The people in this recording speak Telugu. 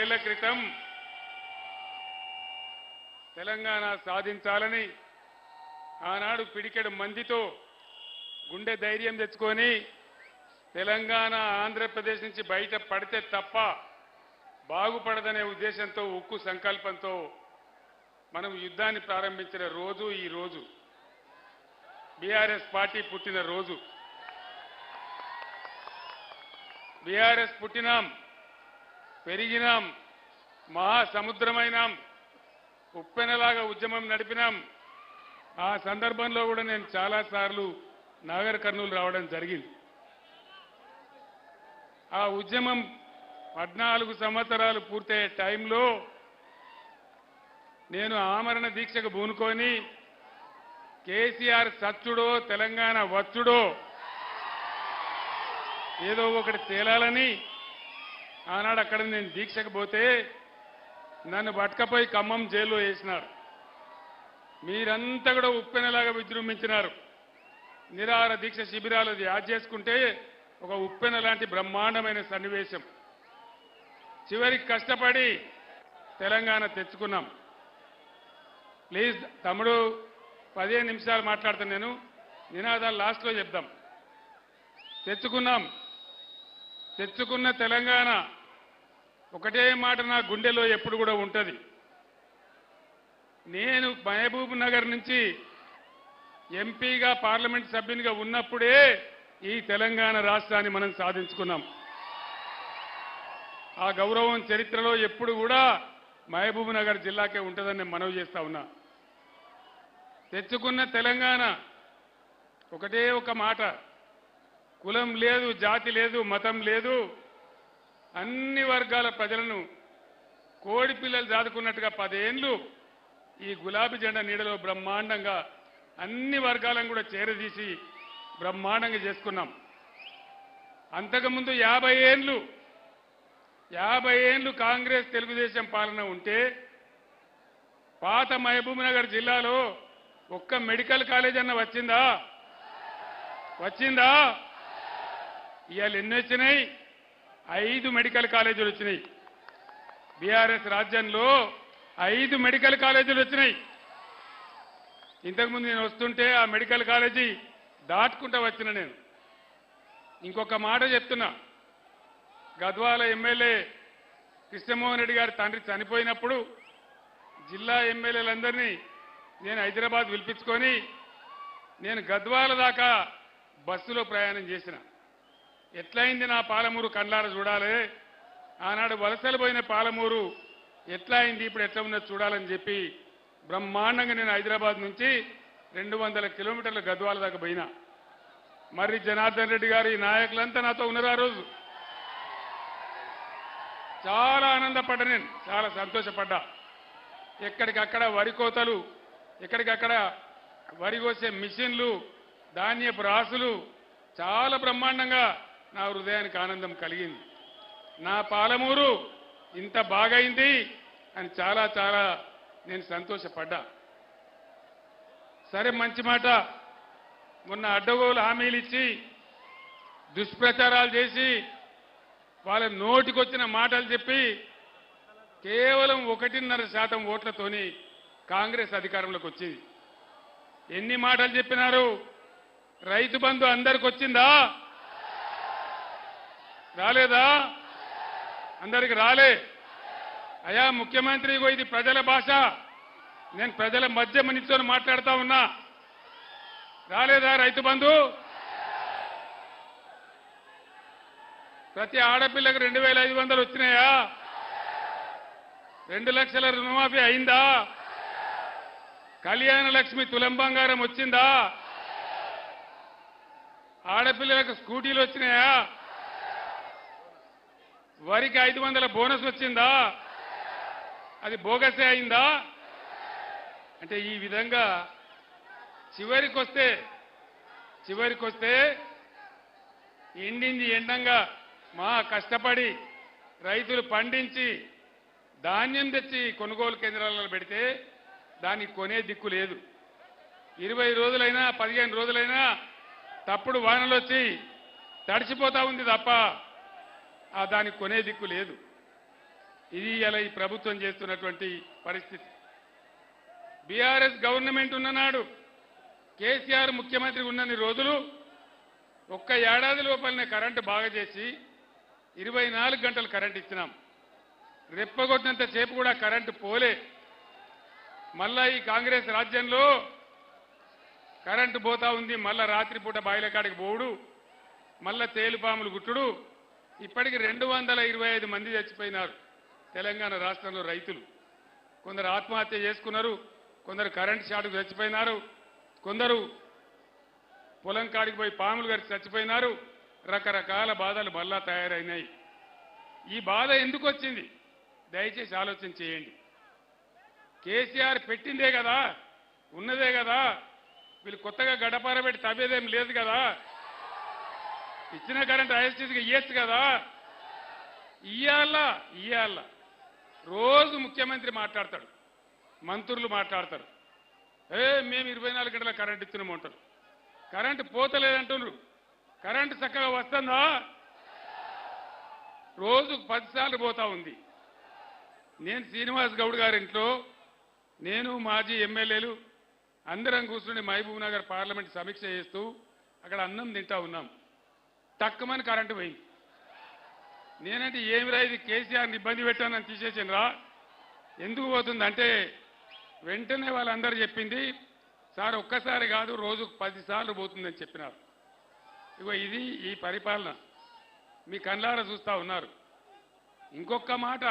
ఏళ్ల క్రితం తెలంగాణ సాధించాలని ఆనాడు పిడికెడు మందితో గుండె ధైర్యం తెచ్చుకొని తెలంగాణ ఆంధ్రప్రదేశ్ నుంచి బయట పడితే తప్ప బాగుపడదనే ఉద్దేశంతో ఉక్కు సంకల్పంతో మనం యుద్ధాన్ని ప్రారంభించిన రోజు ఈ రోజు బీఆర్ఎస్ పార్టీ పుట్టిన రోజు. బీఆర్ఎస్ పుట్టినాం, పెరిగినాం, మహాసముద్రమైనాం, ఉప్పెనలాగా ఉద్యమం నడిపినాం. ఆ సందర్భంలో కూడా నేను చాలాసార్లు నాగర్ కర్నూలు రావడం జరిగింది. ఆ ఉద్యమం 14 సంవత్సరాలు పూర్తయ్యే టైంలో నేను ఆమరణ దీక్షకు పూనుకొని కేసీఆర్ సచ్చుడో తెలంగాణ వచ్చుడో ఏదో ఒకటి తేలాలని ఆనాడు అక్కడ నేను దీక్షకు పోతే నన్ను పట్టుకపోయి ఖమ్మం జైల్లో వేసినారు. మీరంతా కూడా ఉప్పెనలాగా విజృంభించినారు. నిరాహార దీక్ష శిబిరాలు యాద్ చేసుకుంటే ఒక ఉప్పెన లాంటి బ్రహ్మాండమైన సన్నివేశం. చివరికి కష్టపడి తెలంగాణ తెచ్చుకున్నాం. ప్లీజ్ తమ్ముడు 15 నిమిషాలు మాట్లాడతాను, నేను నినాదాలు లాస్ట్లో చెప్దాం. తెచ్చుకున్న తెలంగాణ ఒకటే మాట నా గుండెలో ఎప్పుడు కూడా ఉంటుంది. నేను మహబూబ్ నగర్ నుంచి ఎంపీగా పార్లమెంట్ సభ్యునిగా ఉన్నప్పుడే ఈ తెలంగాణ రాష్ట్రాన్ని మనం సాధించుకున్నాం. ఆ గౌరవం చరిత్రలో ఎప్పుడు కూడా మహబూబ్ నగర్ జిల్లాకే ఉంటుందని నేను మనవి చేస్తా ఉన్నా. తెచ్చుకున్న తెలంగాణ ఒకటే ఒక మాట, కులం లేదు, జాతి లేదు, మతం లేదు, అన్ని వర్గాల ప్రజలను కోడి పిల్లలు దాదుకున్నట్టుగా 10 ఏళ్లు ఈ గులాబీ జెండా నీడలో బ్రహ్మాండంగా అన్ని వర్గాలను కూడా చేరదీసి బ్రహ్మాండంగా చేసుకున్నాం. అంతకుముందు 50 ఏళ్లు కాంగ్రెస్ తెలుగుదేశం పాలన ఉంటే పాత మహబూబ్ నగర్ జిల్లాలో ఒక్క మెడికల్ కాలేజ్ అన్న వచ్చిందా? ఇవాళ ఎన్ని వచ్చినాయి? 5 మెడికల్ కాలేజీలు వచ్చినాయి. బీఆర్ఎస్ రాజ్యంలో 5 మెడికల్ కాలేజీలు వచ్చినాయి. ఇంతకుముందు నేను వస్తుంటే ఆ మెడికల్ కాలేజీ దాటుకుంటా వచ్చిన నేను. ఇంకొక మాట చెప్తున్నా, గద్వాల ఎమ్మెల్యే కృష్ణమోహన్ రెడ్డి గారి తండ్రి చనిపోయినప్పుడు జిల్లా ఎమ్మెల్యేలందరినీ నేను హైదరాబాద్ పిలిపించుకొని నేను గద్వాల దాకా బస్సులో ప్రయాణం చేసిన. ఎట్లయింది నా పాలమూరు కండ్లార చూడాలి, ఆనాడు వలసలు పోయిన పాలమూరు ఎట్లా అయింది, ఇప్పుడు ఎట్లా ఉన్నది చూడాలని చెప్పి బ్రహ్మాండంగా నేను హైదరాబాద్ నుంచి 200 కిలోమీటర్ల గద్వాల దాకా పోయినా. మర్రి జనార్దన్ రెడ్డి గారి నాయకులంతా నాతో ఉన్నారు. ఆ రోజు చాలా ఆనందపడ్డా, నేను చాలా సంతోషపడ్డా. ఎక్కడికక్కడ వరి కోతలు, ఎక్కడికక్కడ వరి కోసే మిషన్లు, ధాన్యపు రాసులు, చాలా బ్రహ్మాండంగా నా హృదయానికి ఆనందం కలిగింది. నా పాలమూరు ఇంత బాగైంది అని చాలా చాలా నేను సంతోషపడ్డా. సరే, మంచి మాట. మొన్న అడ్డగోలు హామీలు ఇచ్చి దుష్ప్రచారాలు చేసి వాళ్ళ నోటికొచ్చిన మాటలు చెప్పి కేవలం 1.5% ఓట్లతోని కాంగ్రెస్ అధికారంలోకి వచ్చింది. ఎన్ని మాటలు చెప్పినారు? రైతు బంధు అందరికి వచ్చిందా? రాలేదా? అందరికి రాలే. అయా ముఖ్యమంత్రి, ఇది ప్రజల భాష, నేను ప్రజల మధ్య నిల్చొని మాట్లాడుతా ఉన్నా. రాలేదా రైతు బంధు? ప్రతి ఆడపిల్లకు 2,500 వచ్చినాయా? 2 లక్షల రుణమాఫీ అయిందా? కళ్యాణ లక్ష్మి తులం బంగారం వచ్చిందా? ఆడపిల్లలకు స్కూటీలు వచ్చినాయా? వరికి 500 బోనస్ వచ్చిందా? అది బోగసే అయిందా? అంటే ఈ విధంగా చివరికొస్తే ఎండింది ఎండంగా మా కష్టపడి రైతులు పండించి ధాన్యం తెచ్చి కొనుగోలు కేంద్రాలలో పెడితే దానికి కొనే దిక్కు లేదు. 20 రోజులైనా 15 రోజులైనా తప్పుడు వానలు వచ్చి తడిచిపోతా ఉంది తప్ప దానికి కొనే దిక్కు లేదు. ఇది ఇలా ఈ ప్రభుత్వం చేస్తున్నటువంటి పరిస్థితి. బీఆర్ఎస్ గవర్నమెంట్ ఉన్ననాడు కేసీఆర్ ముఖ్యమంత్రి ఉన్నన్ని రోజులు ఒక్క ఏడాది లోపలనే కరెంటు బాగా చేసి 24 గంటలు కరెంటు ఇచ్చినాం. రెప్పగొట్టినంత సేపు కూడా కరెంటు పోలే. మళ్ళా ఈ కాంగ్రెస్ రాజ్యంలో కరెంటు పోతా ఉంది. మళ్ళా రాత్రిపూట బాయిల కాడికి పోవుడు, మళ్ళా తేలుపాములు గుట్టుడు. ఇప్పటికి 225 మంది చచ్చిపోయినారు తెలంగాణ రాష్ట్రంలో రైతులు. కొందరు ఆత్మహత్య చేసుకున్నారు, కొందరు కరెంటు షాటుకు చచ్చిపోయినారు, కొందరు పొలం కాడికి పోయి పాములు గడిచి చచ్చిపోయినారు. రకరకాల బాధలు మళ్ళా తయారైనాయి. ఈ బాధ ఎందుకు వచ్చింది? దయచేసి ఆలోచన చేయండి. కేసీఆర్ పెట్టిందే కదా, ఉన్నదే కదా, వీళ్ళు కొత్తగా గడపార పెట్టి తవ్వేదేం లేదు కదా, ఇచ్చిన కరెంట్ ఐఎస్టీసీకి ఇయ్యచ్చు కదా. ఇయ్యాల రోజు ముఖ్యమంత్రి మాట్లాడతాడు, మంత్రులు మాట్లాడతారు, మేము 24 గంటల కరెంట్ ఇచ్చినామంటారు. కరెంటు పోతలేదంటున్నారు. కరెంటు చక్కగా వస్తుందా? రోజుకు 10 సార్లు పోతా ఉంది. నేను శ్రీనివాస్ గౌడ్ గారింట్లో నేను మాజీ ఎమ్మెల్యేలు అందరం కూర్చుని మహబూబ్ నగర్ పార్లమెంట్ సమీక్ష చేస్తూ అక్కడ అన్నం తింటా ఉన్నాం. తక్కువని కరెంటు పోయింది. నేనంటే ఏమిరా ఇది కేసీఆర్ని ఇబ్బంది పెట్టానని తీసేసినరా, ఎందుకు పోతుంది అంటే వెంటనే వాళ్ళందరూ చెప్పింది, సార్ ఒక్కసారి కాదు రోజుకు 10 సార్లు పోతుందని చెప్పినారు. ఇగో ఇది ఈ పరిపాలన మీ కళ్ళారా చూస్తా ఉన్నారు. ఇంకొక మాట,